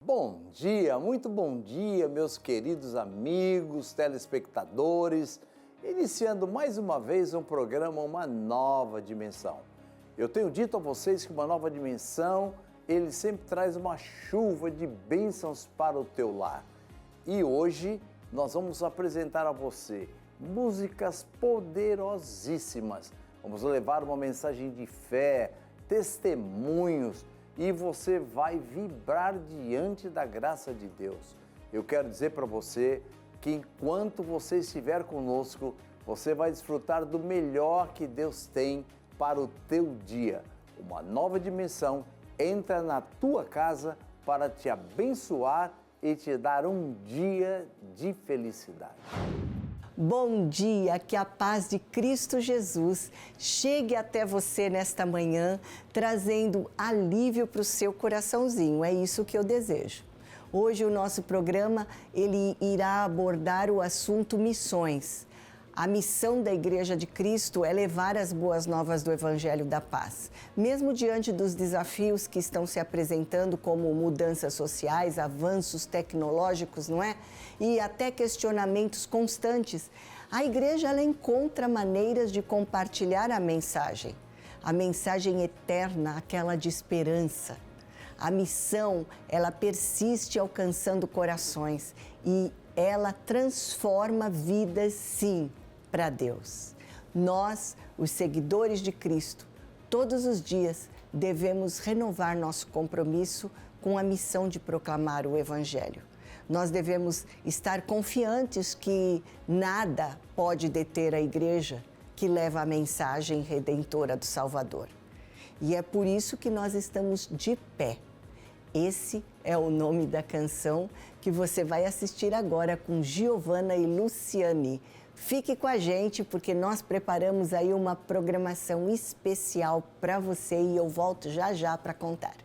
Muito bom dia, meus queridos amigos, telespectadores, iniciando mais uma vez um programa Uma Nova Dimensão. Eu tenho dito a vocês que Uma Nova Dimensão, ele sempre traz uma chuva de bênçãos para o teu lar. E hoje nós vamos apresentar a você músicas poderosíssimas. Vamos levar uma mensagem de fé, testemunhos, e você vai vibrar diante da graça de Deus. Eu quero dizer para você que enquanto você estiver conosco, você vai desfrutar do melhor que Deus tem para o teu dia. Uma nova dimensão entra na tua casa para te abençoar e te dar um dia de felicidade. Bom dia, que a paz de Cristo Jesus chegue até você nesta manhã, trazendo alívio para o seu coraçãozinho, é isso que eu desejo. Hoje o nosso programa, ele irá abordar o assunto missões. A missão da Igreja de Cristo é levar as boas novas do Evangelho da Paz. Mesmo diante dos desafios que estão se apresentando, como mudanças sociais, avanços tecnológicos, não é? E até questionamentos constantes, a Igreja ela encontra maneiras de compartilhar a mensagem eterna, aquela de esperança. A missão, ela persiste alcançando corações e ela transforma vidas, sim, para Deus. Nós, os seguidores de Cristo, todos os dias devemos renovar nosso compromisso com a missão de proclamar o Evangelho. Nós devemos estar confiantes que nada pode deter a Igreja que leva a mensagem redentora do Salvador. E é por isso que nós estamos de pé. Esse é o nome da canção que você vai assistir agora com Giovana e Luciane. Fique com a gente porque nós preparamos aí uma programação especial para você e eu volto já já para contar.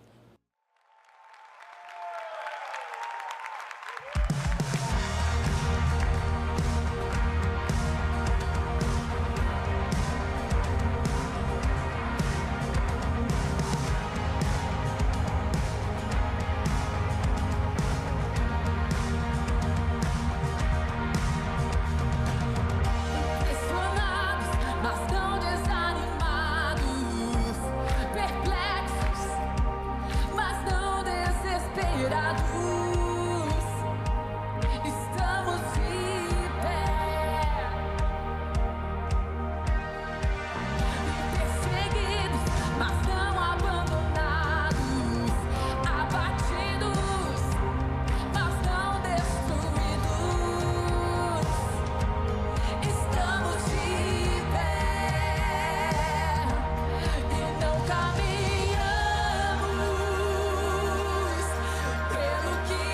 Pelo que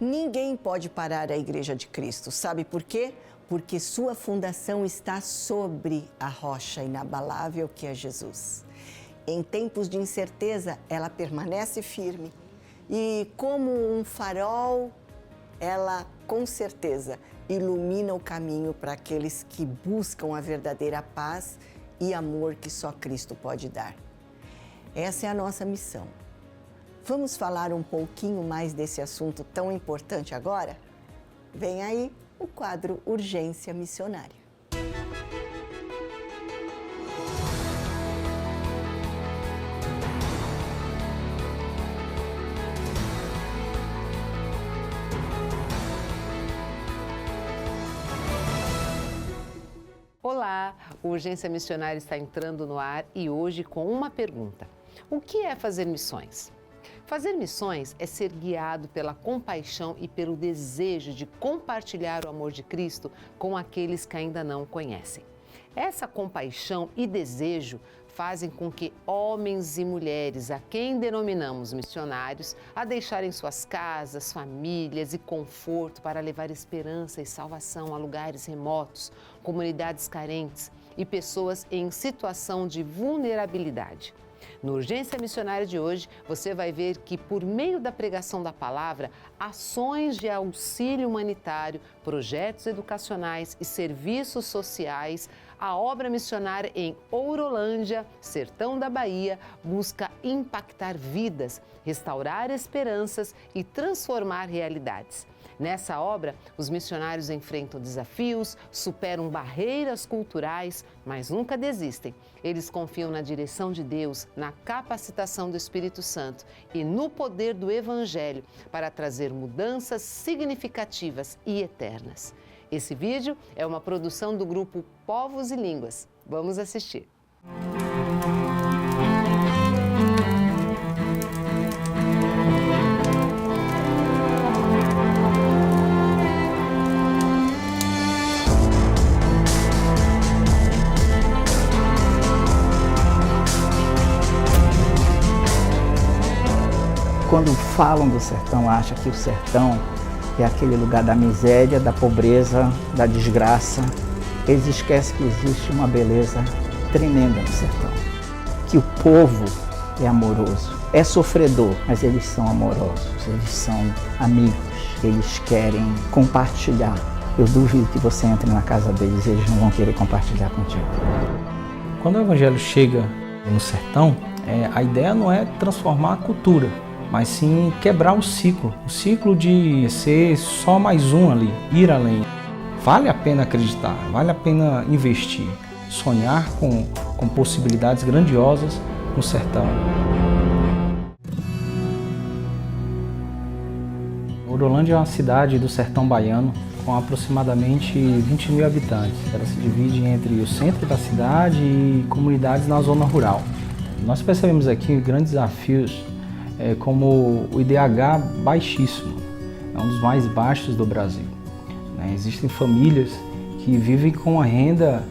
Ninguém pode parar a Igreja de Cristo. Sabe por quê? Porque sua fundação está sobre a rocha inabalável que é Jesus. Em tempos de incerteza, ela permanece firme. E como um farol, ela com certeza ilumina o caminho para aqueles que buscam a verdadeira paz e amor que só Cristo pode dar. Essa é a nossa missão. Vamos falar um pouquinho mais desse assunto tão importante agora? Vem aí o quadro Urgência Missionária. Olá, o Urgência Missionária está entrando no ar e hoje com uma pergunta. O que é fazer missões? Fazer missões é ser guiado pela compaixão e pelo desejo de compartilhar o amor de Cristo com aqueles que ainda não o conhecem. Essa compaixão e desejo fazem com que homens e mulheres, a quem denominamos missionários, a deixarem suas casas, famílias e conforto para levar esperança e salvação a lugares remotos, comunidades carentes e pessoas em situação de vulnerabilidade. No Urgência Missionária de hoje, você vai ver que, por meio da pregação da palavra, ações de auxílio humanitário, projetos educacionais e serviços sociais, a obra missionária em Ourolândia, sertão da Bahia, busca impactar vidas, restaurar esperanças e transformar realidades. Nessa obra, os missionários enfrentam desafios, superam barreiras culturais, mas nunca desistem. Eles confiam na direção de Deus, na capacitação do Espírito Santo e no poder do Evangelho para trazer mudanças significativas e eternas. Esse vídeo é uma produção do grupo Povos e Línguas. Vamos assistir. Quando falam do sertão, acham que o sertão é aquele lugar da miséria, da pobreza, da desgraça. Eles esquecem que existe uma beleza tremenda no sertão. Que o povo é amoroso, é sofredor, mas eles são amorosos, eles são amigos, eles querem compartilhar. Eu duvido que você entre na casa deles e eles não vão querer compartilhar contigo. Quando o Evangelho chega no sertão, a ideia não é transformar a cultura, mas sim quebrar o ciclo de ser só mais um ali, ir além. Vale a pena acreditar, vale a pena investir, sonhar com possibilidades grandiosas no sertão. Ourolândia é uma cidade do sertão baiano com aproximadamente 20 mil habitantes. Ela se divide entre o centro da cidade e comunidades na zona rural. Nós percebemos aqui grandes desafios como o IDH baixíssimo, é um dos mais baixos do Brasil. Existem famílias que vivem com a renda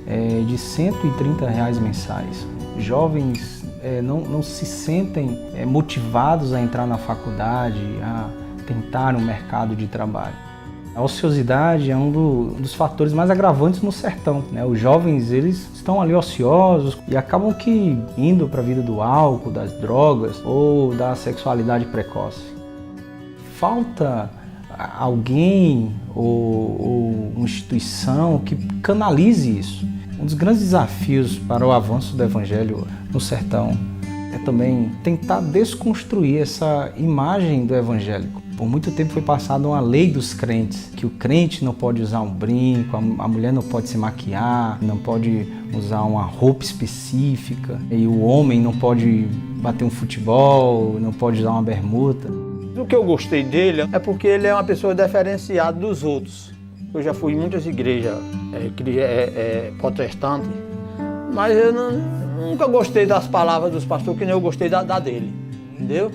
de R$ 130 mensais. Jovens não se sentem motivados a entrar na faculdade, a tentar um mercado de trabalho. A ociosidade é um dos fatores mais agravantes no sertão. Os jovens, eles estão ali ociosos e acabam que indo para a vida do álcool, das drogas ou da sexualidade precoce. Falta alguém ou uma instituição que canalize isso. Um dos grandes desafios para o avanço do Evangelho no sertão é também tentar desconstruir essa imagem do evangélico. Por muito tempo foi passada uma lei dos crentes, que o crente não pode usar um brinco, a mulher não pode se maquiar, não pode usar uma roupa específica, e o homem não pode bater um futebol, não pode usar uma bermuda. O que eu gostei dele é porque ele é uma pessoa diferenciada dos outros. Eu já fui em muitas igrejas protestantes, mas eu nunca gostei das palavras dos pastores, que nem eu gostei da dele, entendeu?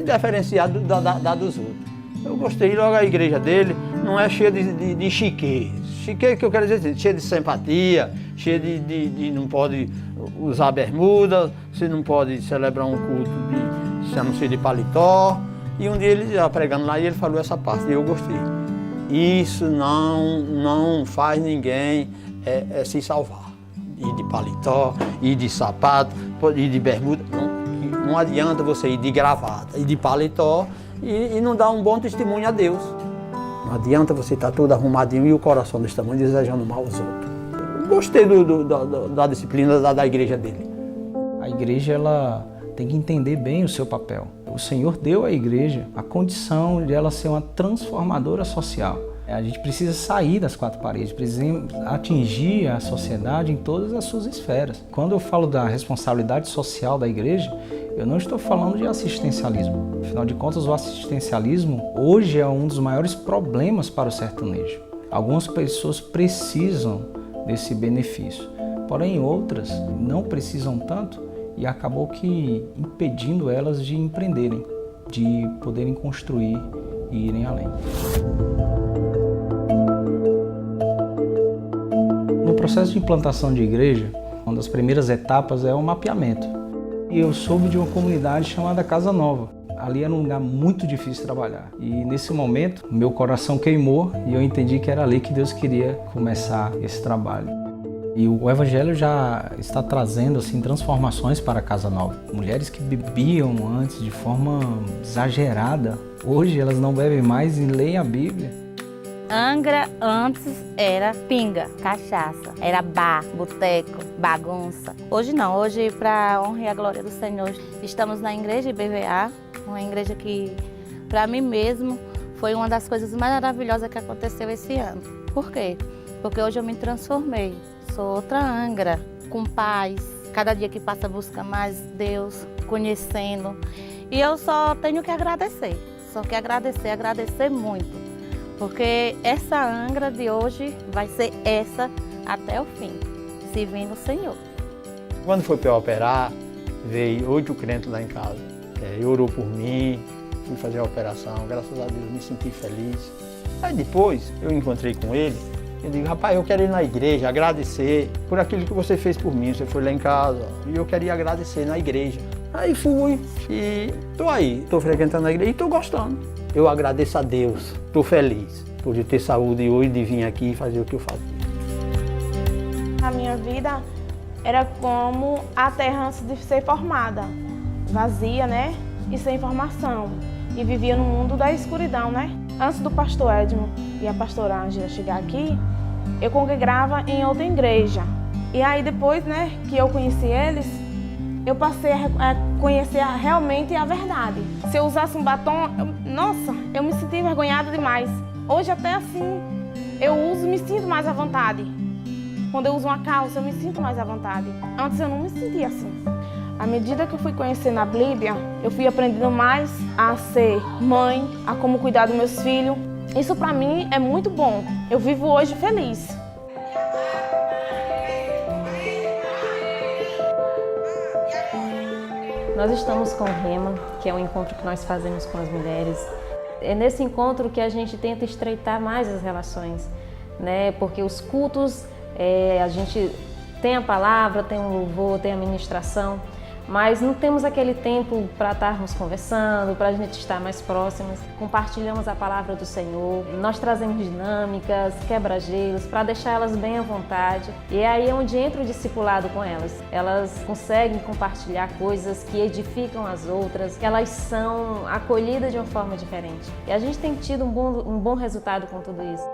Diferenciado da dos outros. Eu gostei logo da igreja dele, não é cheia de chique. Chique que eu quero dizer, cheia de simpatia, cheia de não pode usar bermuda, você não pode celebrar um culto se não ser de paletó, E um dia ele estava pregando lá e ele falou essa parte, e eu gostei. Isso não faz ninguém se salvar. Ir de paletó, ir de sapato, ir de bermuda. Não adianta você ir de gravata, ir de paletó e não dar um bom testemunho a Deus. Não adianta você estar todo arrumadinho e o coração desse tamanho desejando mal aos outros. Eu gostei da disciplina da igreja dele. A igreja ela tem que entender bem o seu papel. O Senhor deu à igreja a condição de ela ser uma transformadora social. A gente precisa sair das quatro paredes, precisa atingir a sociedade em todas as suas esferas. Quando eu falo da responsabilidade social da igreja, eu não estou falando de assistencialismo. Afinal de contas, o assistencialismo hoje é um dos maiores problemas para o sertanejo. Algumas pessoas precisam desse benefício, porém outras não precisam tanto e acabou que impedindo elas de empreenderem, de poderem construir e irem além. No processo de implantação de igreja, uma das primeiras etapas é o mapeamento. E eu soube de uma comunidade chamada Casa Nova. Ali era um lugar muito difícil de trabalhar. E nesse momento, meu coração queimou e eu entendi que era ali que Deus queria começar esse trabalho. E o Evangelho já está trazendo assim, transformações para a Casa Nova. Mulheres que bebiam antes de forma exagerada, hoje elas não bebem mais e leem a Bíblia. Angra antes era pinga, cachaça, era bar, boteco, bagunça. Hoje não, hoje para a honra e a glória do Senhor, estamos na igreja IBVA, uma igreja que para mim mesmo foi uma das coisas mais maravilhosas que aconteceu esse ano. Por quê? Porque hoje eu me transformei, sou outra Angra, com paz, cada dia que passa busca mais Deus, conhecendo. E eu só tenho que agradecer, agradecer muito. Porque essa Angra de hoje vai ser essa até o fim, servindo o Senhor. Quando foi para operar, veio 8 crentes lá em casa. Orou por mim, fui fazer a operação, graças a Deus me senti feliz. Aí depois eu encontrei com ele, eu digo, rapaz, eu quero ir na igreja agradecer por aquilo que você fez por mim. Você foi lá em casa e eu queria agradecer na igreja. Aí fui e estou frequentando a igreja e estou gostando. Eu agradeço a Deus, estou feliz por ter saúde hoje de vir aqui e fazer o que eu fazia. A minha vida era como a terra antes de ser formada, vazia, né? E sem formação. E vivia no mundo da escuridão, né? Antes do pastor Edmo e a pastora Ângela chegar aqui, eu congregava em outra igreja. E aí depois, né, que eu conheci eles, eu passei a conhecer realmente a verdade. Se eu usasse um batom, eu me sentia envergonhada demais. Hoje até assim, eu uso e me sinto mais à vontade. Quando eu uso uma calça, eu me sinto mais à vontade. Antes eu não me sentia assim. À medida que eu fui conhecendo a Bíblia, eu fui aprendendo mais a ser mãe, a como cuidar dos meus filhos. Isso para mim é muito bom. Eu vivo hoje feliz. Nós estamos com o Rema, que é um encontro que nós fazemos com as mulheres. É nesse encontro que a gente tenta estreitar mais as relações, né? Porque os cultos, a gente tem a palavra, tem o louvor, tem a ministração, mas não temos aquele tempo para estarmos conversando, para a gente estar mais próximas. Compartilhamos a palavra do Senhor, nós trazemos dinâmicas, quebra-gelos, para deixar elas bem à vontade. E é aí onde entra o discipulado com elas. Elas conseguem compartilhar coisas que edificam as outras, elas são acolhidas de uma forma diferente. E a gente tem tido um bom resultado com tudo isso.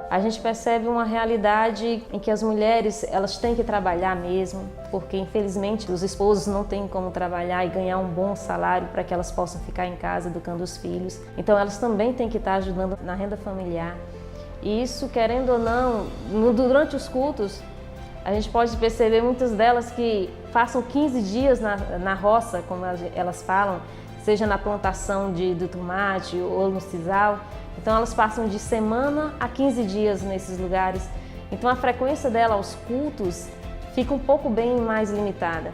A gente percebe uma realidade em que as mulheres elas têm que trabalhar mesmo, porque infelizmente os esposos não têm como trabalhar e ganhar um bom salário para que elas possam ficar em casa educando os filhos. Então elas também têm que estar ajudando na renda familiar. E isso, querendo ou não, durante os cultos, a gente pode perceber muitas delas que passam 15 dias na roça, como elas falam, seja na plantação do tomate ou no sisal. Então elas passam de semana a 15 dias nesses lugares. Então a frequência dela aos cultos fica um pouco bem mais limitada.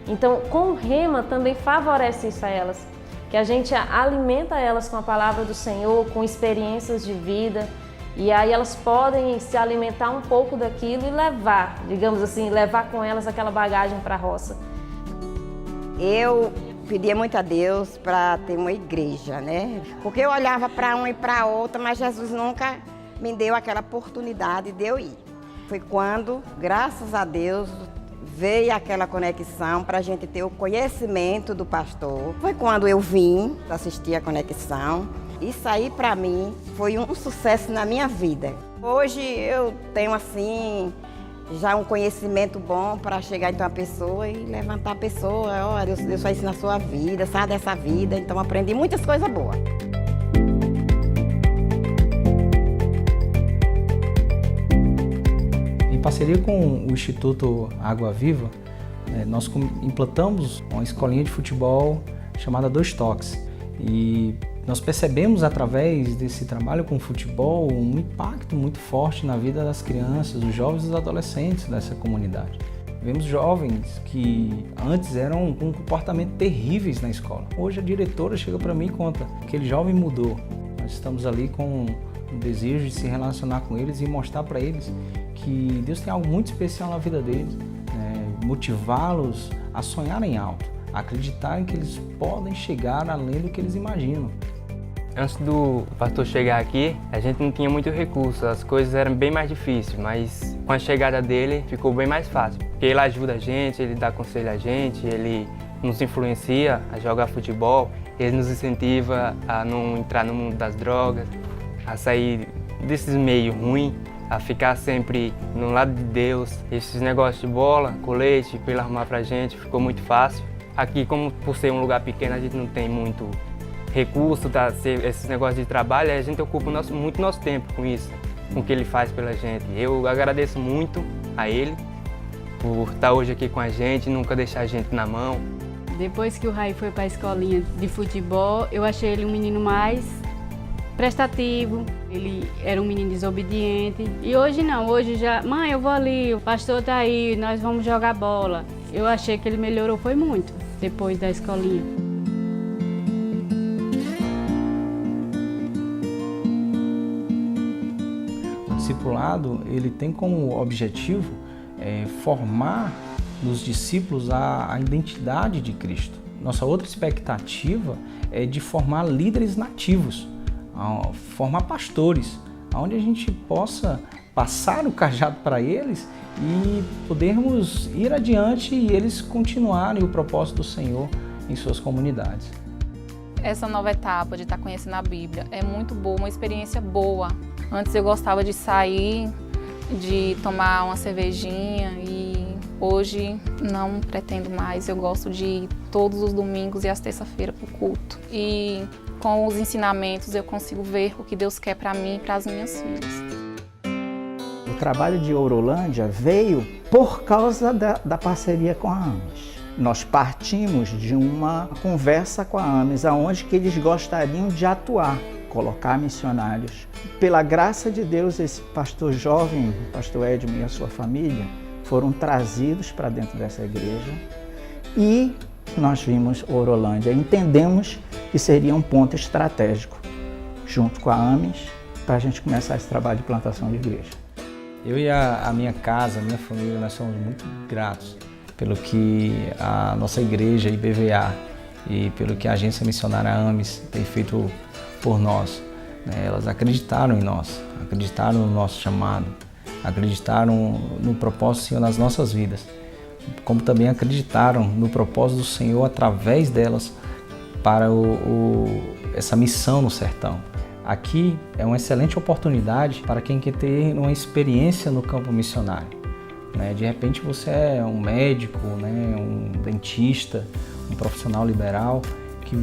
Então com o Rema também favorece isso a elas, que a gente alimenta elas com a palavra do Senhor, com experiências de vida, e aí elas podem se alimentar um pouco daquilo e levar, digamos assim, levar com elas aquela bagagem para a roça. Eu pedia muito a Deus para ter uma igreja, né? Porque eu olhava para uma e para outra, mas Jesus nunca me deu aquela oportunidade de eu ir. Foi quando, graças a Deus, veio aquela conexão para a gente ter o conhecimento do pastor. Foi quando eu vim assistir a conexão. Isso aí, para mim, foi um sucesso na minha vida. Hoje eu tenho, assim, já um conhecimento bom para chegar em uma pessoa e levantar a pessoa. Olha, Deus faz isso na sua vida, sai dessa vida. Então, aprendi muitas coisas boas. Em parceria com o Instituto Água Viva, nós implantamos uma escolinha de futebol chamada Dois Toques. E nós percebemos através desse trabalho com o futebol um impacto muito forte na vida das crianças, dos jovens e dos adolescentes dessa comunidade. Vemos jovens que antes eram com comportamentos terríveis na escola. Hoje a diretora chega para mim e conta que aquele jovem mudou. Nós estamos ali com o desejo de se relacionar com eles e mostrar para eles que Deus tem algo muito especial na vida deles, motivá-los a sonharem alto, a acreditarem que eles podem chegar além do que eles imaginam. Antes do pastor chegar aqui, a gente não tinha muito recurso, as coisas eram bem mais difíceis, mas com a chegada dele ficou bem mais fácil. Porque ele ajuda a gente, ele dá conselho a gente, ele nos influencia a jogar futebol, ele nos incentiva a não entrar no mundo das drogas, a sair desses meios ruins, a ficar sempre no lado de Deus. Esses negócios de bola, colete, para ele arrumar pra gente, ficou muito fácil. Aqui, como por ser um lugar pequeno, a gente não tem muito recurso, esses negócios de trabalho, a gente ocupa muito nosso tempo com isso, com o que ele faz pela gente. Eu agradeço muito a ele por estar hoje aqui com a gente, nunca deixar a gente na mão. Depois que o Rai foi para a escolinha de futebol, eu achei ele um menino mais prestativo, ele era um menino desobediente. E hoje não, hoje já, mãe, eu vou ali, o pastor tá aí, nós vamos jogar bola. Eu achei que ele melhorou, foi muito, depois da escolinha. O discipulado, ele tem como objetivo formar nos discípulos a identidade de Cristo. Nossa outra expectativa é de formar líderes nativos, formar pastores, onde a gente possa passar o cajado para eles e podermos ir adiante e eles continuarem o propósito do Senhor em suas comunidades. Essa nova etapa de estar conhecendo a Bíblia é muito boa, uma experiência boa. Antes eu gostava de sair, de tomar uma cervejinha e hoje não pretendo mais. Eu gosto de ir todos os domingos e às terça-feiras para o culto. E com os ensinamentos eu consigo ver o que Deus quer para mim e para as minhas filhas. O trabalho de Ourolândia veio por causa da parceria com a AMES. Nós partimos de uma conversa com a AMES, onde que eles gostariam de atuar, colocar missionários. Pela graça de Deus, esse pastor jovem, o pastor Edmo e a sua família, foram trazidos para dentro dessa igreja e nós vimos Ourolândia. Entendemos que seria um ponto estratégico, junto com a AMES, para a gente começar esse trabalho de plantação de igreja. Eu e a minha casa, a minha família, nós somos muito gratos pelo que a nossa igreja IBVA e pelo que a agência missionária AMES tem feito por nós. Elas acreditaram em nós, acreditaram no nosso chamado, acreditaram no propósito do Senhor nas nossas vidas, como também acreditaram no propósito do Senhor através delas para essa missão no sertão. Aqui é uma excelente oportunidade para quem quer ter uma experiência no campo missionário. De repente você é um médico, um dentista, um profissional liberal que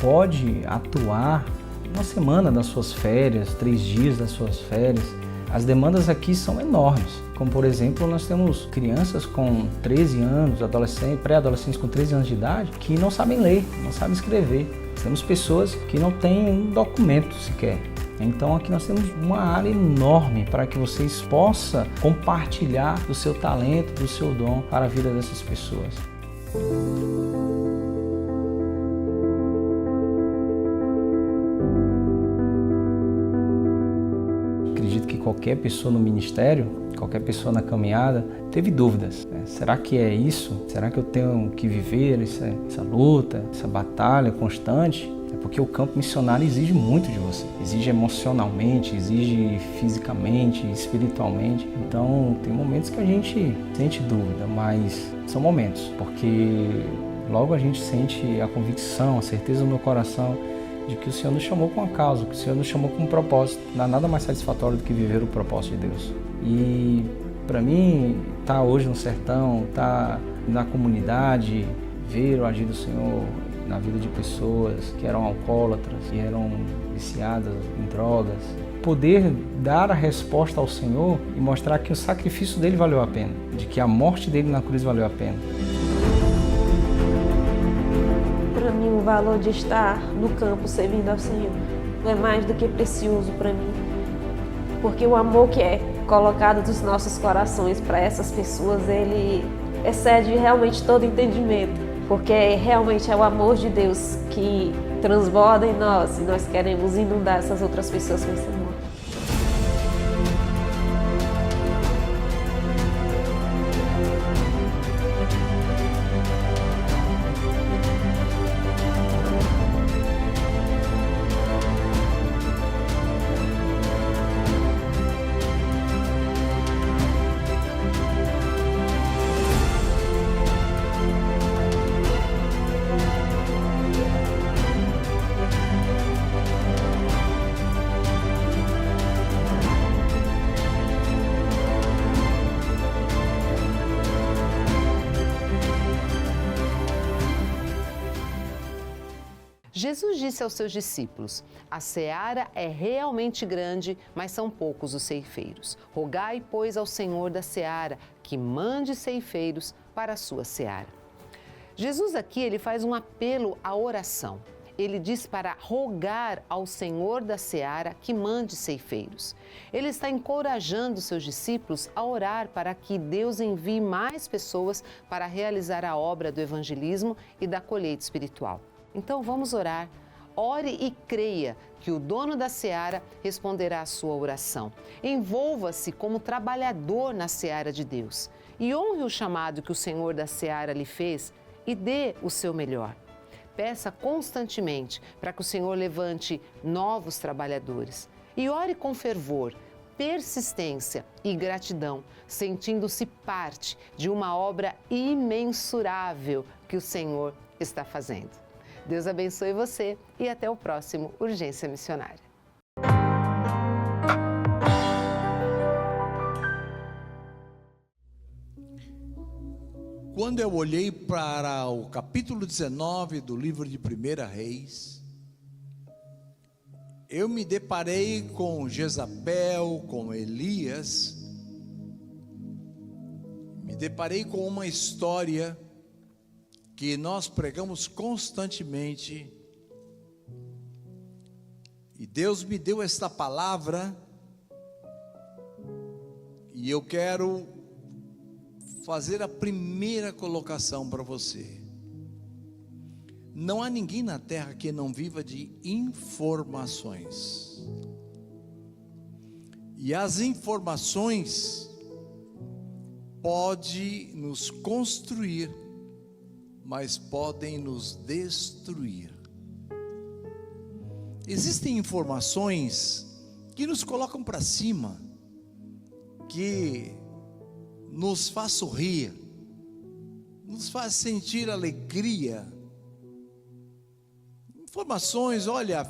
pode atuar uma semana das suas férias, 3 dias das suas férias. As demandas aqui são enormes, como por exemplo, nós temos crianças com 13 anos, pré-adolescentes com 13 anos de idade, que não sabem ler, não sabem escrever. Temos pessoas que não têm um documento sequer. Então aqui nós temos uma área enorme para que vocês possam compartilhar do seu talento, do seu dom para a vida dessas pessoas. Acredito que qualquer pessoa no ministério qualquer pessoa na caminhada teve dúvidas. Será que é isso? Será que eu tenho que viver essa luta, essa batalha constante? É porque o campo missionário exige muito de você. Exige emocionalmente, exige fisicamente, espiritualmente. Então, tem momentos que a gente sente dúvida, mas são momentos, porque logo a gente sente a convicção, a certeza no meu coração de que o Senhor nos chamou com uma causa, que o Senhor nos chamou com um propósito. Não há nada mais satisfatório do que viver o propósito de Deus. E para mim, estar hoje no sertão, estar na comunidade, ver o agir do Senhor na vida de pessoas que eram alcoólatras, que eram viciadas em drogas, poder dar a resposta ao Senhor e mostrar que o sacrifício dele valeu a pena, de que a morte dele na cruz valeu a pena. Para mim, o valor de estar no campo servindo ao Senhor é mais do que precioso para mim, porque o amor que é colocado dos nossos corações para essas pessoas, ele excede realmente todo entendimento, porque realmente é o amor de Deus que transborda em nós e nós queremos inundar essas outras pessoas com esse amor. Jesus disse aos seus discípulos: a seara é realmente grande, mas são poucos os ceifeiros. Rogai, pois, ao Senhor da seara que mande ceifeiros para a sua seara. Jesus aqui ele faz um apelo à oração. Ele diz para rogar ao Senhor da seara que mande ceifeiros. Ele está encorajando seus discípulos a orar para que Deus envie mais pessoas para realizar a obra do evangelismo e da colheita espiritual. Então vamos orar. Ore e creia que o dono da seara responderá à sua oração. Envolva-se como trabalhador na seara de Deus e honre o chamado que o Senhor da seara lhe fez e dê o seu melhor. Peça constantemente para que o Senhor levante novos trabalhadores e ore com fervor, persistência e gratidão, sentindo-se parte de uma obra imensurável que o Senhor está fazendo. Deus abençoe você e até o próximo Urgência Missionária. Quando eu olhei para o capítulo 19 do livro de 1 Reis, eu me deparei com Jezabel, com Elias, me deparei com uma história que nós pregamos constantemente, e Deus me deu esta palavra, e eu quero fazer a primeira colocação para você. Não há ninguém na terra que não viva de informações, e as informações podem nos construir, mas podem nos destruir. Existem informações que nos colocam para cima, que nos faz sorrir, nos faz sentir alegria. Informações, olha,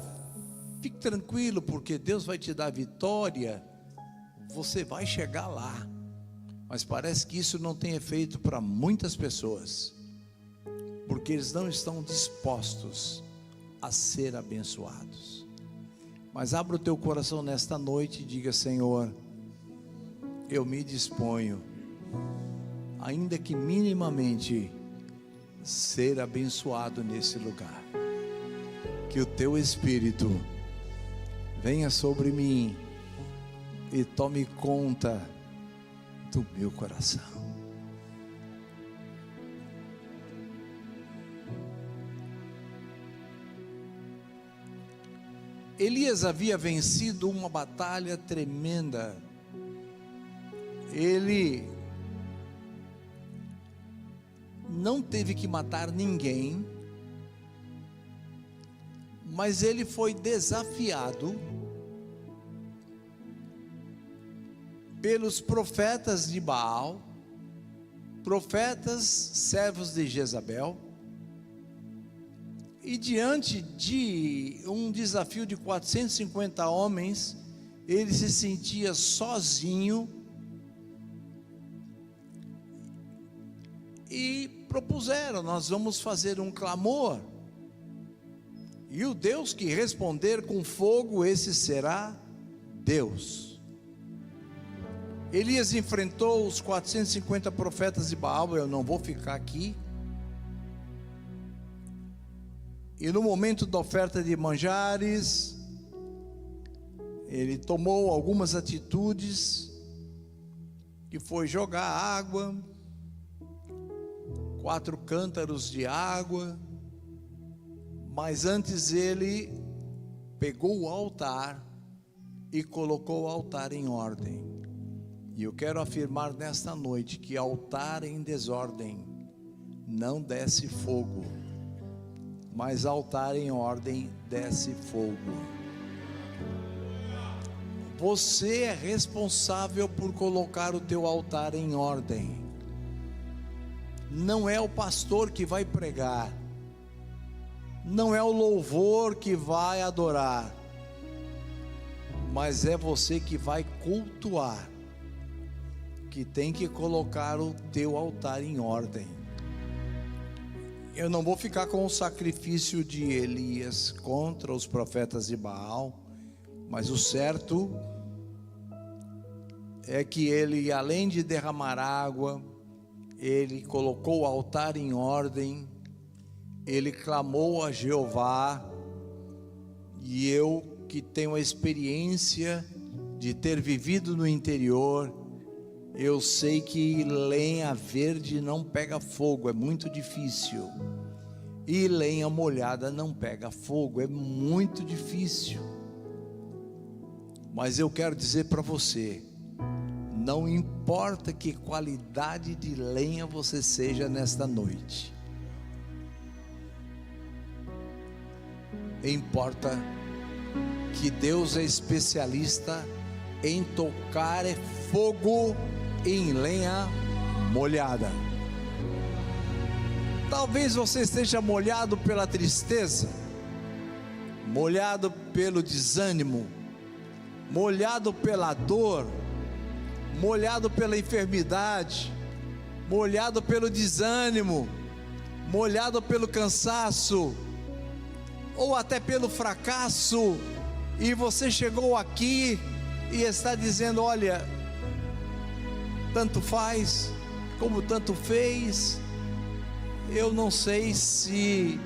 fique tranquilo, porque Deus vai te dar vitória, você vai chegar lá. Mas parece que isso não tem efeito para muitas pessoas, porque eles não estão dispostos a ser abençoados. Mas abra o teu coração nesta noite e diga: Senhor, eu me disponho, ainda que minimamente, ser abençoado nesse lugar. Que o teu Espírito venha sobre mim e tome conta do meu coração. Elias havia vencido uma batalha tremenda. ele não teve que matar ninguém, mas ele foi desafiado pelos profetas de Baal, profetas servos de Jezabel, e diante de um desafio de 450 homens, ele se sentia sozinho e propuseram: nós vamos fazer um clamor, e o Deus que responder com fogo, esse será Deus. Elias enfrentou os 450 profetas de Baal. Eu não vou ficar aqui. E no momento da oferta de manjares, ele tomou algumas atitudes, que foi jogar água, 4 cântaros de água, mas antes ele pegou o altar e colocou o altar em ordem. E eu quero afirmar nesta noite que altar em desordem não desce fogo, mas altar em ordem desce fogo. Você é responsável por colocar o teu altar em ordem. Não é o pastor que vai pregar, não é o louvor que vai adorar, mas é você que vai cultuar, que tem que colocar o teu altar em ordem. Eu não vou ficar com o sacrifício de Elias contra os profetas de Baal, mas o certo é que ele, além de derramar água, ele colocou o altar em ordem, ele clamou a Jeová. E eu, que tenho a experiência de ter vivido no interior, eu sei que lenha verde não pega fogo, é muito difícil. E lenha molhada não pega fogo, é muito difícil. Mas eu quero dizer para você, não importa que qualidade de lenha você seja nesta noite, importa que Deus é especialista em tocar fogo em lenha molhada. Talvez você esteja molhado pela tristeza, molhado pelo desânimo, molhado pela dor, molhado pela enfermidade, molhado pelo desânimo, molhado pelo cansaço, ou até pelo fracasso, e você chegou aqui e está dizendo: olha, tanto faz, como tanto fez, eu não sei se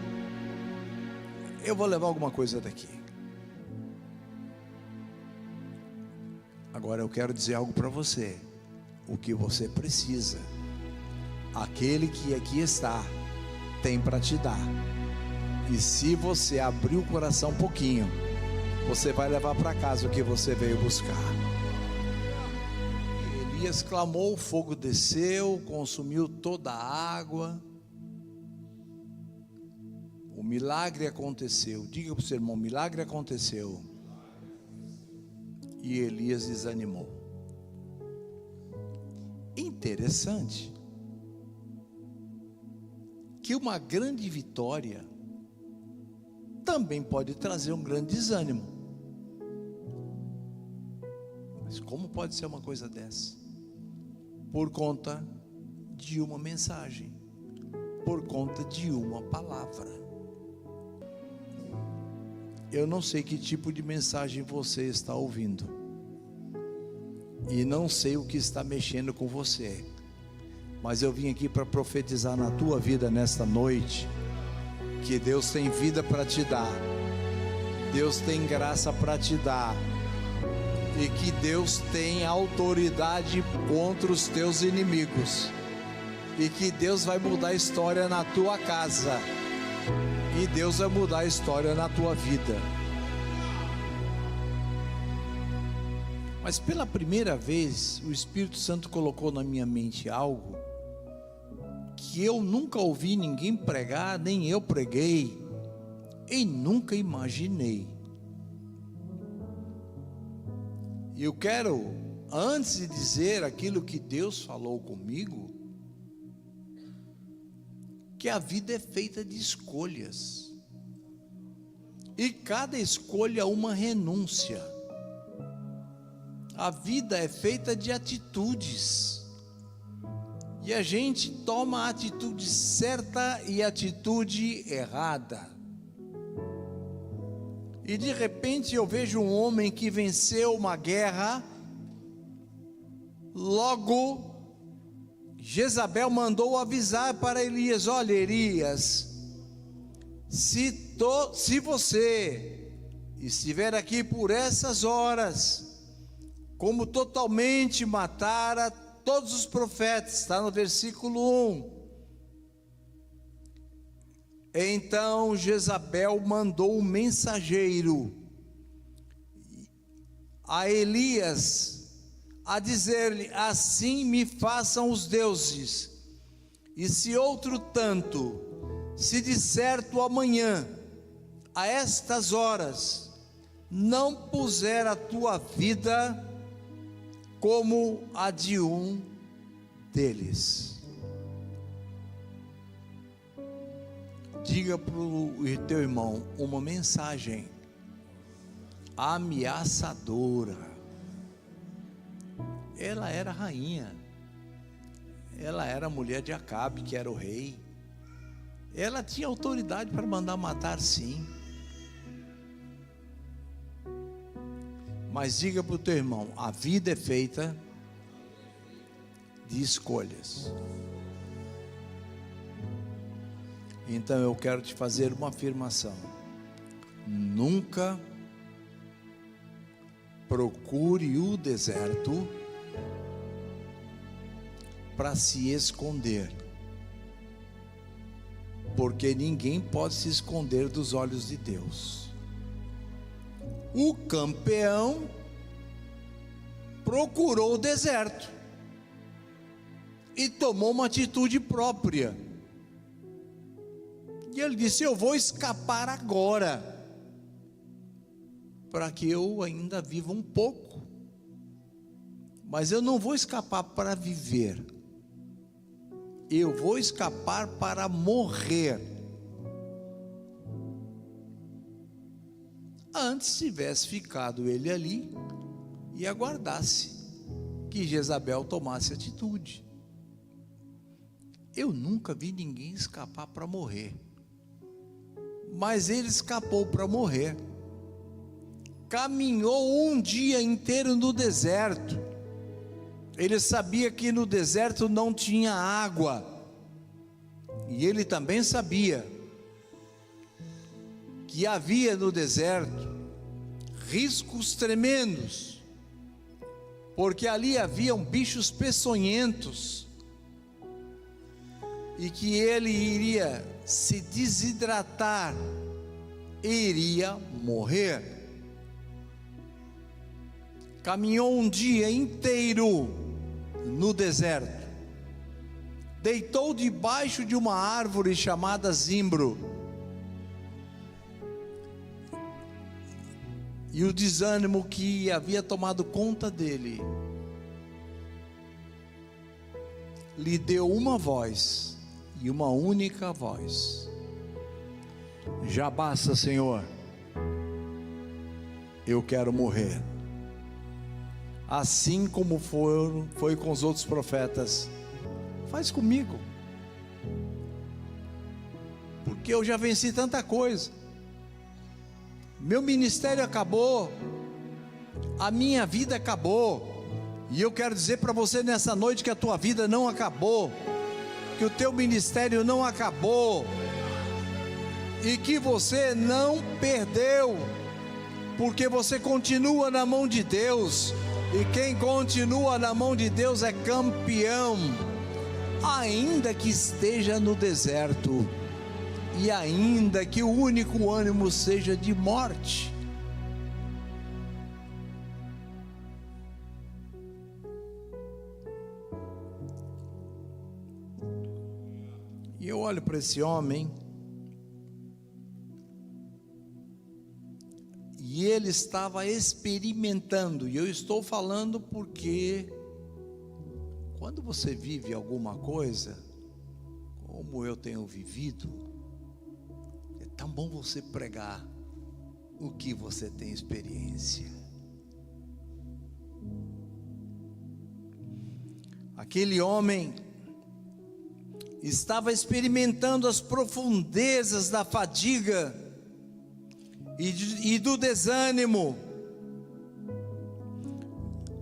eu vou levar alguma coisa daqui. Agora eu quero dizer algo para você. O que você precisa, aquele que aqui está, tem para te dar. E se você abrir o coração um pouquinho, você vai levar para casa o que você veio buscar. Elias clamou, o fogo desceu, consumiu toda a água. O milagre aconteceu. Diga para o seu irmão: milagre aconteceu. E Elias desanimou. Interessante que uma grande vitória também pode trazer um grande desânimo. Mas como pode ser uma coisa dessa? Por conta de uma mensagem, por conta de uma palavra. Eu não sei que tipo de mensagem você está ouvindo, e não sei o que está mexendo com você, mas eu vim aqui para profetizar na tua vida nesta noite, que Deus tem vida para te dar, Deus tem graça para te dar, e que Deus tem autoridade contra os teus inimigos, e que Deus vai mudar a história na tua casa, e Deus vai mudar a história na tua vida. Mas pela primeira vez, o Espírito Santo colocou na minha mente algo que eu nunca ouvi ninguém pregar, nem eu preguei, e nunca imaginei. E eu quero, antes de dizer aquilo que Deus falou comigo, que a vida é feita de escolhas, e cada escolha é uma renúncia. A vida é feita de atitudes, e a gente toma a atitude certa e a atitude errada. E de repente eu vejo um homem que venceu uma guerra, logo Jezabel mandou avisar para Elias: olha, Elias, se você estiver aqui por essas horas, como totalmente matara todos os profetas, está no versículo 1. Então Jezabel mandou um mensageiro a Elias, a dizer-lhe: assim me façam os deuses, e se outro tanto, se de certo amanhã, a estas horas, não puser a tua vida como a de um deles. Diga para o teu irmão uma mensagem ameaçadora. Ela era rainha, ela era mulher de Acabe, que era o rei. Ela tinha autoridade para mandar matar, sim. Mas diga para o teu irmão: a vida é feita de escolhas. Então eu quero te fazer uma afirmação: nunca procure o deserto para se esconder, porque ninguém pode se esconder dos olhos de Deus. O campeão procurou o deserto e tomou uma atitude própria. E ele disse: eu vou escapar agora, para que eu ainda viva um pouco, mas eu não vou escapar para viver, eu vou escapar para morrer. Antes tivesse ficado ele ali e aguardasse que Jezabel tomasse atitude. Eu nunca vi ninguém escapar para morrer, mas ele escapou para morrer. Caminhou um dia inteiro no deserto. Ele sabia que no deserto não tinha água, e ele também sabia que havia no deserto riscos tremendos, porque ali haviam bichos peçonhentos, e que ele iria se desidratar e iria morrer. Caminhou um dia inteiro no deserto, deitou debaixo de uma árvore chamada zimbro, e o desânimo que havia tomado conta dele lhe deu uma voz, e uma única voz: já basta, Senhor, eu quero morrer. Assim como foi com os outros profetas, faz comigo, porque eu já venci tanta coisa. Meu ministério acabou, a minha vida acabou, e eu quero dizer para você nessa noite que a tua vida não acabou, que o teu ministério não acabou, e que você não perdeu, porque você continua na mão de Deus, e quem continua na mão de Deus é campeão, ainda que esteja no deserto, e ainda que o único ânimo seja de morte. olho para esse homem e ele estava experimentando, e eu estou falando porque quando você vive alguma coisa, como eu tenho vivido, é tão bom você pregar o que você tem experiência. Aquele homem estava experimentando as profundezas da fadiga e do desânimo,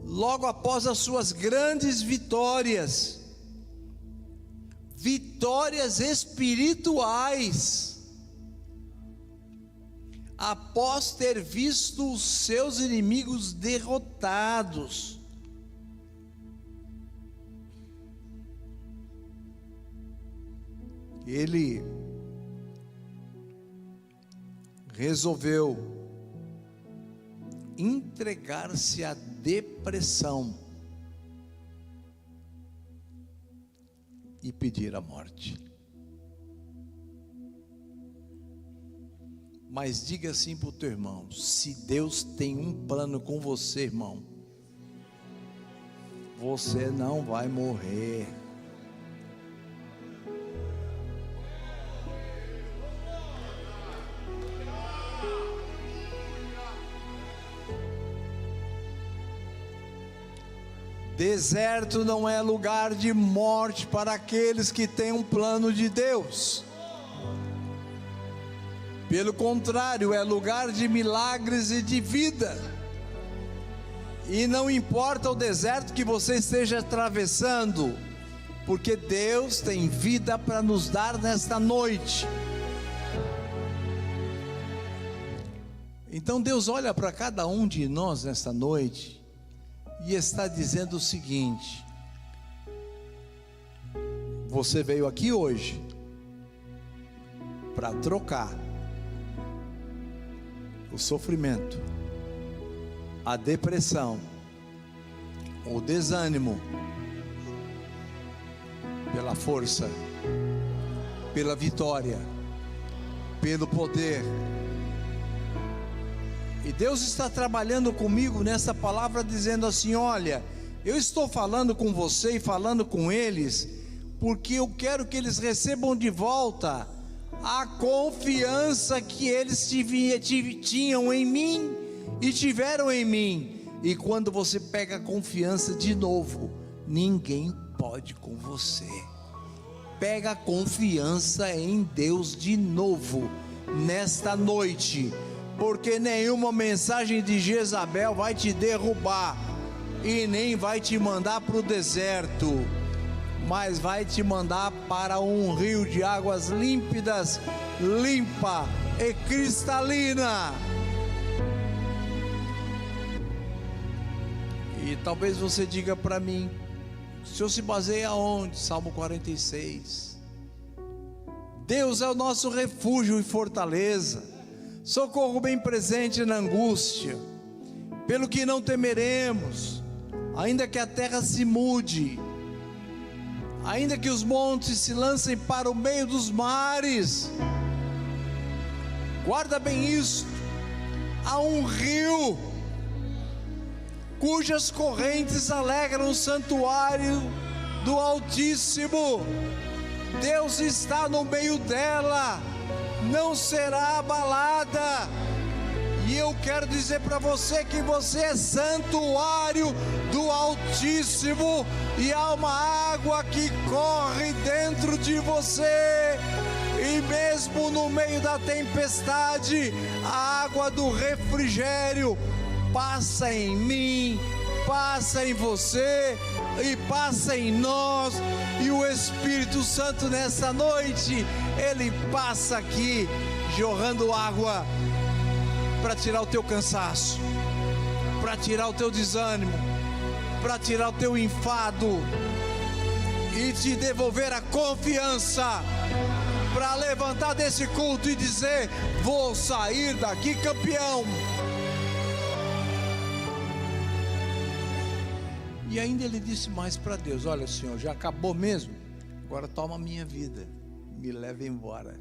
logo após as suas grandes vitórias espirituais, após ter visto os seus inimigos derrotados. Ele resolveu entregar-se à depressão e pedir a morte. Mas diga assim para o teu irmão: se Deus tem um plano com você, irmão, você não vai morrer. Deserto não é lugar de morte para aqueles que têm um plano de Deus. Pelo contrário, é lugar de milagres e de vida. E não importa o deserto que você esteja atravessando, porque Deus tem vida para nos dar nesta noite. Então Deus olha para cada um de nós nesta noite e está dizendo o seguinte: você veio aqui hoje para trocar o sofrimento, a depressão, o desânimo pela força, pela vitória, pelo poder. E Deus está trabalhando comigo nessa palavra, dizendo assim: olha, eu estou falando com você e falando com eles, porque eu quero que eles recebam de volta a confiança que eles tinham em mim e tiveram em mim. E quando você pega a confiança de novo, ninguém pode com você. Pega a confiança em Deus de novo nesta noite, porque nenhuma mensagem de Jezabel vai te derrubar e nem vai te mandar para o deserto, mas vai te mandar para um rio de águas límpidas, limpa e cristalina. E talvez você diga para mim: o senhor se baseia aonde? Salmo 46. Deus é o nosso refúgio e fortaleza, socorro bem presente na angústia. Pelo que não temeremos, ainda que a terra se mude, ainda que os montes se lancem para o meio dos mares. Guarda bem isso: há um rio cujas correntes alegram o santuário do Altíssimo. Deus está no meio dela, não será abalada. E eu quero dizer para você que você é santuário do Altíssimo, e há uma água que corre dentro de você, e mesmo no meio da tempestade, a água do refrigério passa em mim, passa em você e passa em nós. E o Espírito Santo nessa noite, ele passa aqui jorrando água para tirar o teu cansaço, para tirar o teu desânimo, para tirar o teu enfado e te devolver a confiança, para levantar desse culto e dizer: vou sair daqui campeão. E ainda ele disse mais para Deus: olha, Senhor, já acabou mesmo? Agora toma a minha vida, Me leva embora.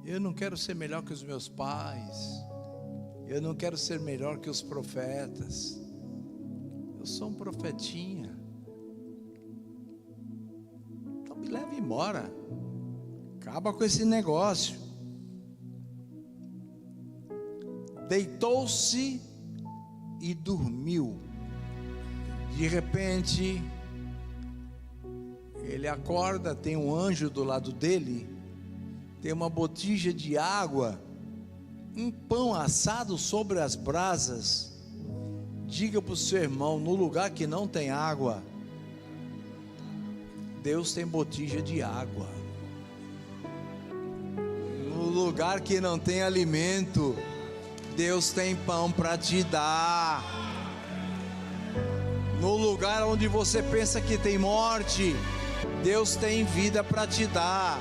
Eu não quero ser melhor que os meus pais. Eu não quero ser melhor que os profetas. Eu sou um profetinha. Então me leva embora. Acaba com esse negócio. Deitou-se e dormiu. De repente, ele acorda, tem um anjo do lado dele, tem uma botija de água, um pão assado sobre as brasas. Diga para o seu irmão, no lugar que não tem água, Deus tem botija de água. No lugar que não tem alimento, Deus tem pão para te dar. No lugar onde você pensa que tem morte, Deus tem vida para te dar.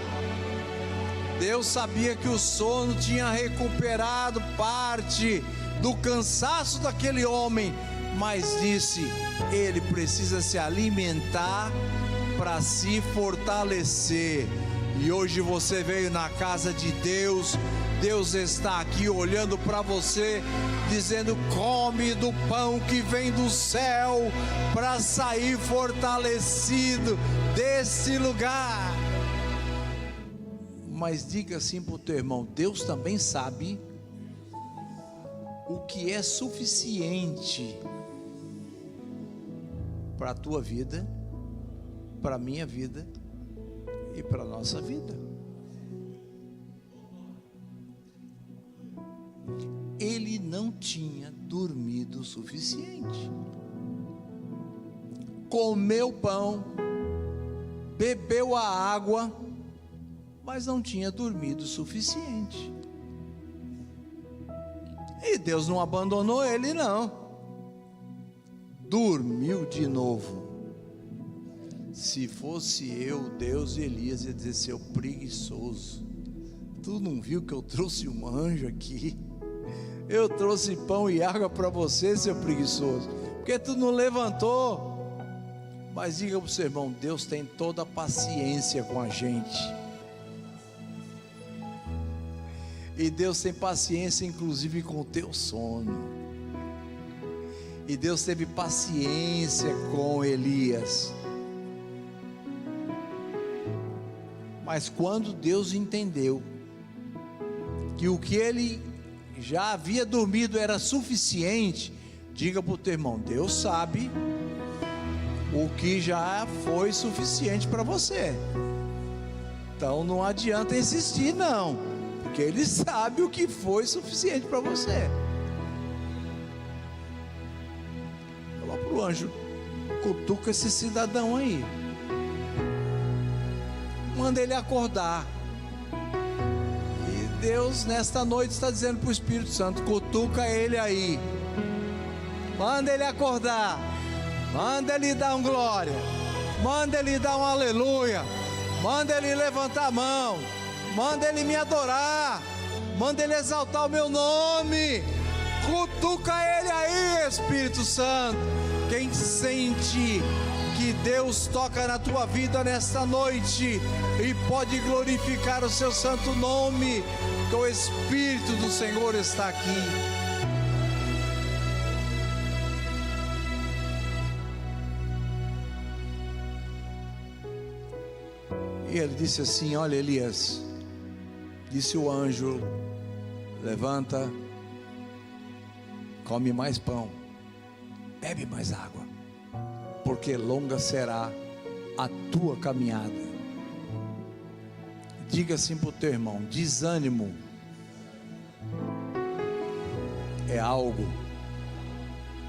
Deus sabia que o sono tinha recuperado parte do cansaço daquele homem, mas disse: ele precisa se alimentar para se fortalecer. E hoje você veio na casa de Deus. Deus está aqui olhando para você, dizendo: come do pão que vem do céu, para sair fortalecido desse lugar. Mas diga assim para o teu irmão: Deus também sabe o que é suficiente para a tua vida, para a minha vida e para a nossa vida. Ele não tinha dormido o suficiente. Comeu pão, bebeu a água, mas não tinha dormido o suficiente. E Deus não abandonou ele, não. Dormiu de novo. Se fosse eu, Deus e Elias ia dizer: seu preguiçoso, tu não viu que eu trouxe um anjo aqui? Eu trouxe pão e água para você, seu preguiçoso, porque tu não levantou. Mas diga para o seu irmão: Deus tem toda a paciência com a gente. E Deus tem paciência inclusive com o teu sono. E Deus teve paciência com Elias. Mas quando Deus entendeu que o que ele já havia dormido era suficiente, diga para o teu irmão: Deus sabe o que já foi suficiente para você. Então não adianta insistir, não, porque Ele sabe o que foi suficiente para você. Fala para o anjo: cutuca esse cidadão aí, manda ele acordar. E Deus nesta noite está dizendo para o Espírito Santo: cutuca ele aí, manda ele acordar, manda ele dar um glória, manda ele dar um aleluia, manda ele levantar a mão, manda ele me adorar, manda ele exaltar o meu nome. Cutuca ele aí, Espírito Santo. Quem sente que Deus toca na tua vida nesta noite e pode glorificar o seu santo nome, que o Espírito do Senhor está aqui. E ele disse assim: olha, Elias, disse o anjo, levanta, come mais pão, bebe mais água, porque longa será a tua caminhada. Diga assim para o teu irmão: desânimo é algo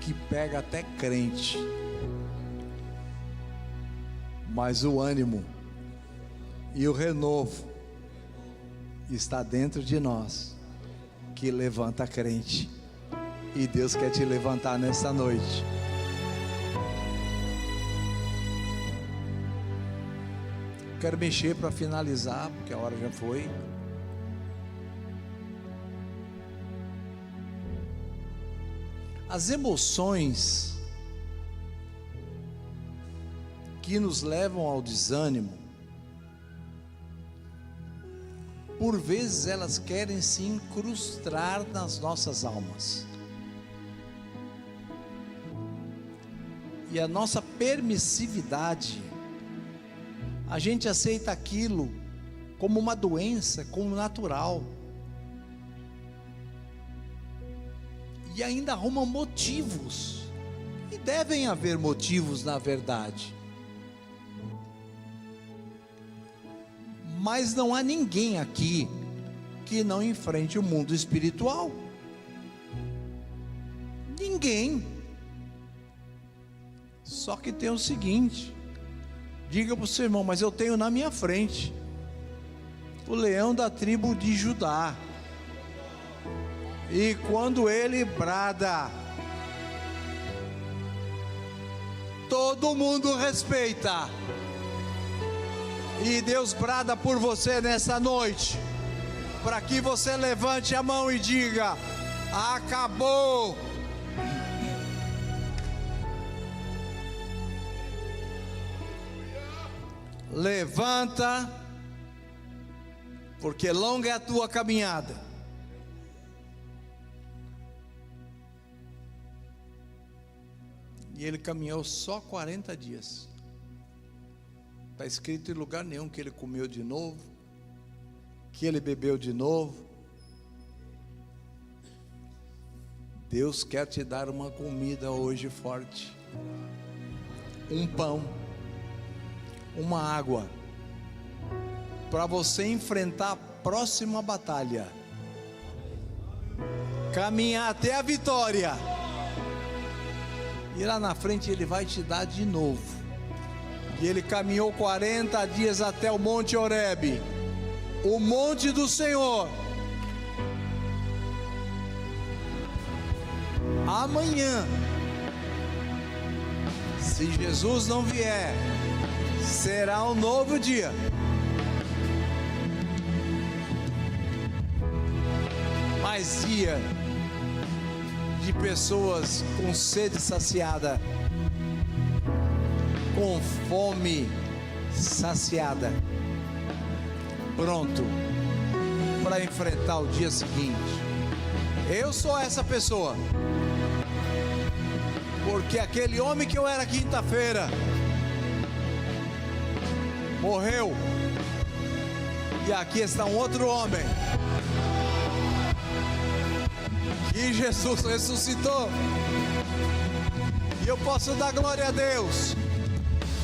que pega até crente, mas o ânimo e o renovo está dentro de nós, que levanta a crente. E Deus quer te levantar nessa noite. Quero mexer para finalizar, porque a hora já foi. As emoções que nos levam ao desânimo, por vezes elas querem se incrustar nas nossas almas. E a nossa permissividade, a gente aceita aquilo como uma doença, como natural. E ainda arruma motivos. E devem haver motivos, na verdade. Mas não há ninguém aqui que não enfrente o mundo espiritual. Ninguém. Só que tem o seguinte: diga para o seu irmão, mas eu tenho na minha frente o leão da tribo de Judá. E quando ele brada, todo mundo respeita. E Deus brada por você nessa noite, para que você levante a mão e diga: acabou. Levanta, porque longa é a tua caminhada. E ele caminhou só 40 dias. Está escrito em lugar nenhum que ele comeu de novo, que ele bebeu de novo. Deus quer te dar uma comida hoje forte, um pão, uma água, para você enfrentar a próxima batalha, caminhar até a vitória, e lá na frente ele vai te dar de novo. E ele caminhou 40 dias até o Monte Horebe, o monte do Senhor. Amanhã, se Jesus não vier, será um novo dia. Mais dia de pessoas com sede saciada, com fome saciada, pronto para enfrentar o dia seguinte. Eu sou essa pessoa, porque aquele homem que eu era quinta-feira morreu, e aqui está um outro homem que Jesus ressuscitou, e eu posso dar glória a Deus,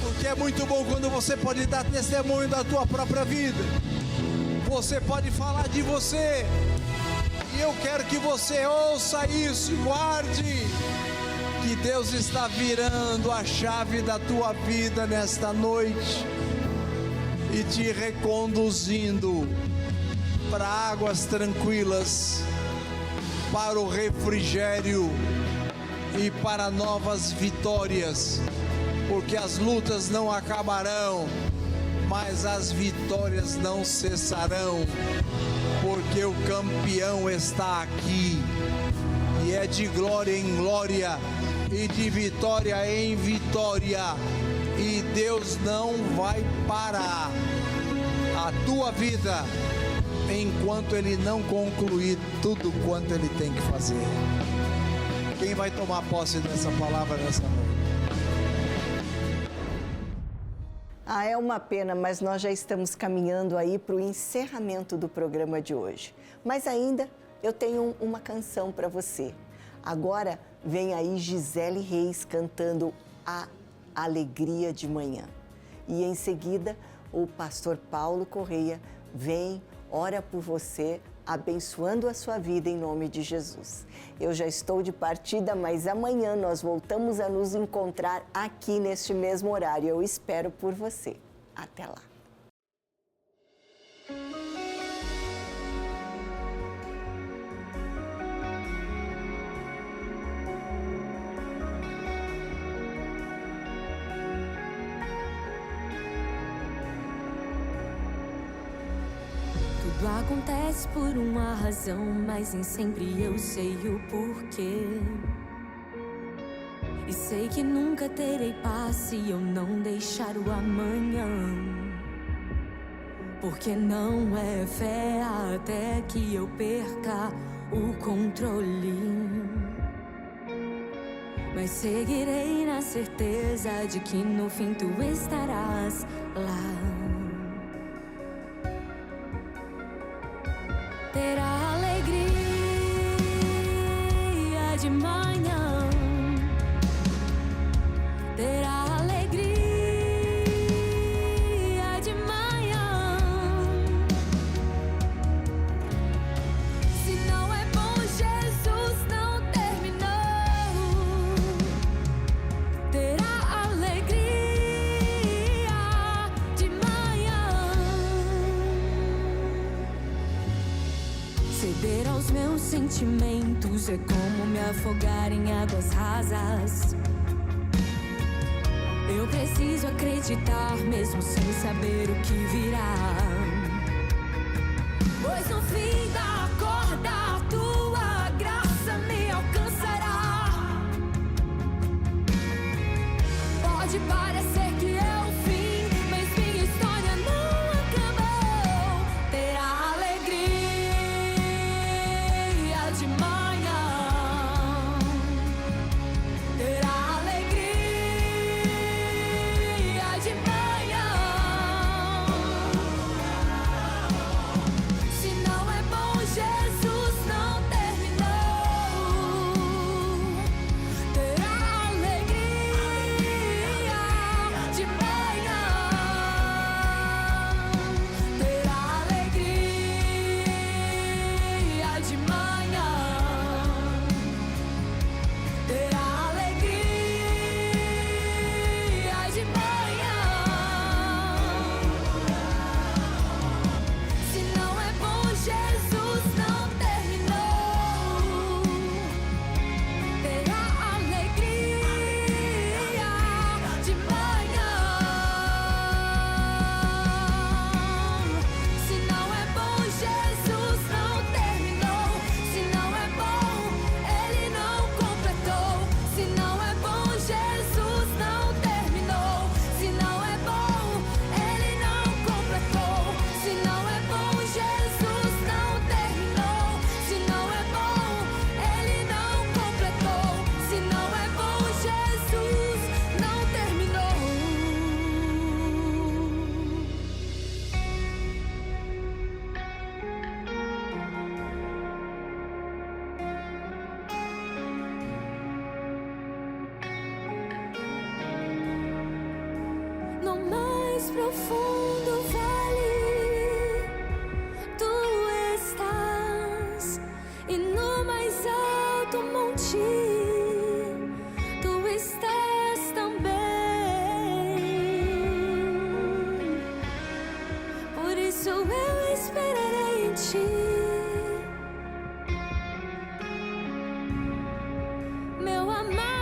porque é muito bom quando você pode dar testemunho da tua própria vida. Você pode falar de você, e eu quero que você ouça isso e guarde, que Deus está virando a chave da tua vida nesta noite e te reconduzindo para águas tranquilas, para o refrigério e para novas vitórias, porque as lutas não acabarão, mas as vitórias não cessarão, porque o campeão está aqui, e é de glória em glória e de vitória em vitória, e Deus não vai parar a tua vida enquanto Ele não concluir tudo quanto Ele tem que fazer. Quem vai tomar posse dessa palavra nessa noite? É uma pena, mas nós já estamos caminhando aí para o encerramento do programa de hoje. Mas ainda eu tenho uma canção para você. Agora vem aí Gisele Reis cantando A Alegria de Manhã. E em seguida o pastor Paulo Correia vem, ora por você, abençoando a sua vida em nome de Jesus. Eu já estou de partida, mas amanhã nós voltamos a nos encontrar aqui neste mesmo horário. Eu espero por você. Até lá. Tudo acontece por uma razão, mas nem sempre eu sei o porquê. E sei que nunca terei paz se eu não deixar o amanhã. Porque não é fé até que eu perca o controle. Mas seguirei na certeza de que no fim tu estarás lá. Terá alegria de manhã. Terá alegria de manhã. Se não é bom, Jesus não terminou. Terá alegria de manhã. Ceder aos meus sentimentos é como me afogar em águas rasas. Eu preciso acreditar mesmo sem saber o que virá. Pois no fim da corda a tua graça me alcançará. Pode parecer que é o fim, mas minha história não acabou. Terá alegria de manhã. Terá alegria de manhã. Se não é bom, Jesus não terminou. Terá alegria de manhã. Terá alegria de manhã. Terá alegria de manhã. Se não é bom, Jesus não terminou. Terá alegria de manhã. Se não é bom, Jesus não terminou. Se não é bom, Ele não completou. Se não é bom, Jesus não terminou. Se não é bom, Ele não completou. Se não é bom, Jesus não terminou. Se não é bom, Ele não completou. Se não é bom, Jesus não terminou. No mais profundo vale, tu estás, e no mais alto monte, tu estás também. Por isso eu esperarei em ti, meu amado.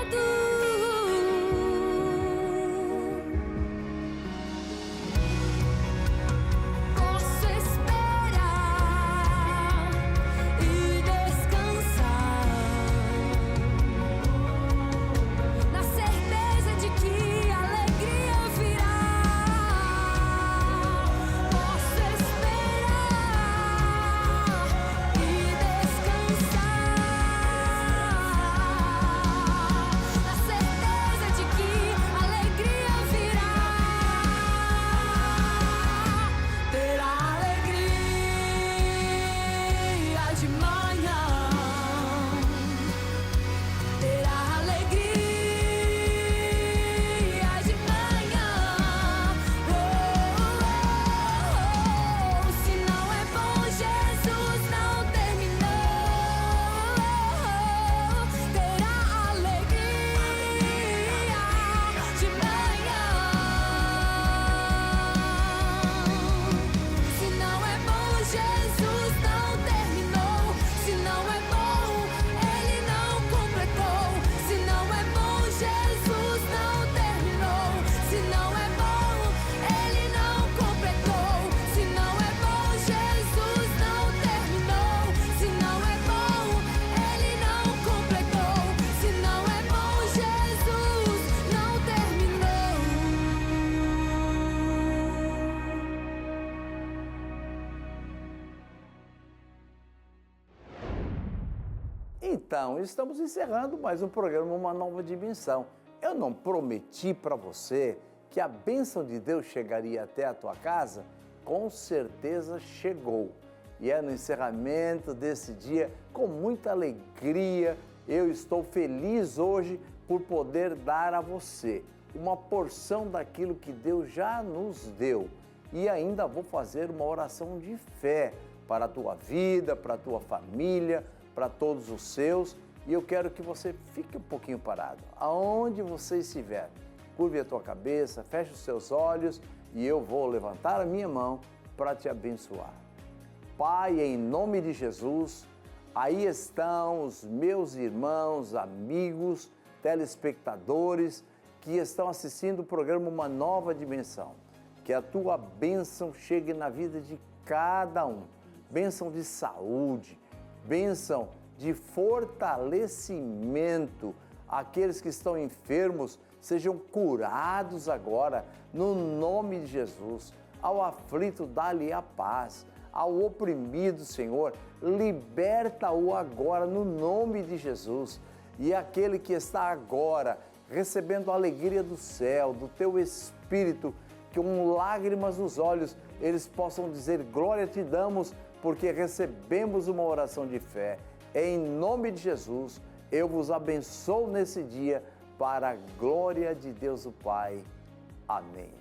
Então, estamos encerrando mais um programa, Uma Nova Dimensão. Eu não prometi para você que a bênção de Deus chegaria até a tua casa? Com certeza chegou. E é no encerramento desse dia, com muita alegria, eu estou feliz hoje por poder dar a você uma porção daquilo que Deus já nos deu. E ainda vou fazer uma oração de fé para a tua vida, para a tua família, para todos os seus. E eu quero que você fique um pouquinho parado, aonde você estiver. Curve a tua cabeça, feche os seus olhos e eu vou levantar a minha mão para te abençoar. Pai, em nome de Jesus, aí estão os meus irmãos, amigos, telespectadores que estão assistindo o programa Uma Nova Dimensão. Que a tua bênção chegue na vida de cada um. Bênção de saúde, bênção de fortalecimento. Aqueles que estão enfermos sejam curados agora, no nome de Jesus. Ao aflito, dá-lhe a paz. Ao oprimido, Senhor, liberta-o agora, no nome de Jesus. E aquele que está agora recebendo a alegria do céu, do teu Espírito, que com lágrimas nos olhos eles possam dizer: glória te damos, porque recebemos uma oração de fé. Em nome de Jesus, eu vos abençoo nesse dia, para a glória de Deus o Pai. Amém.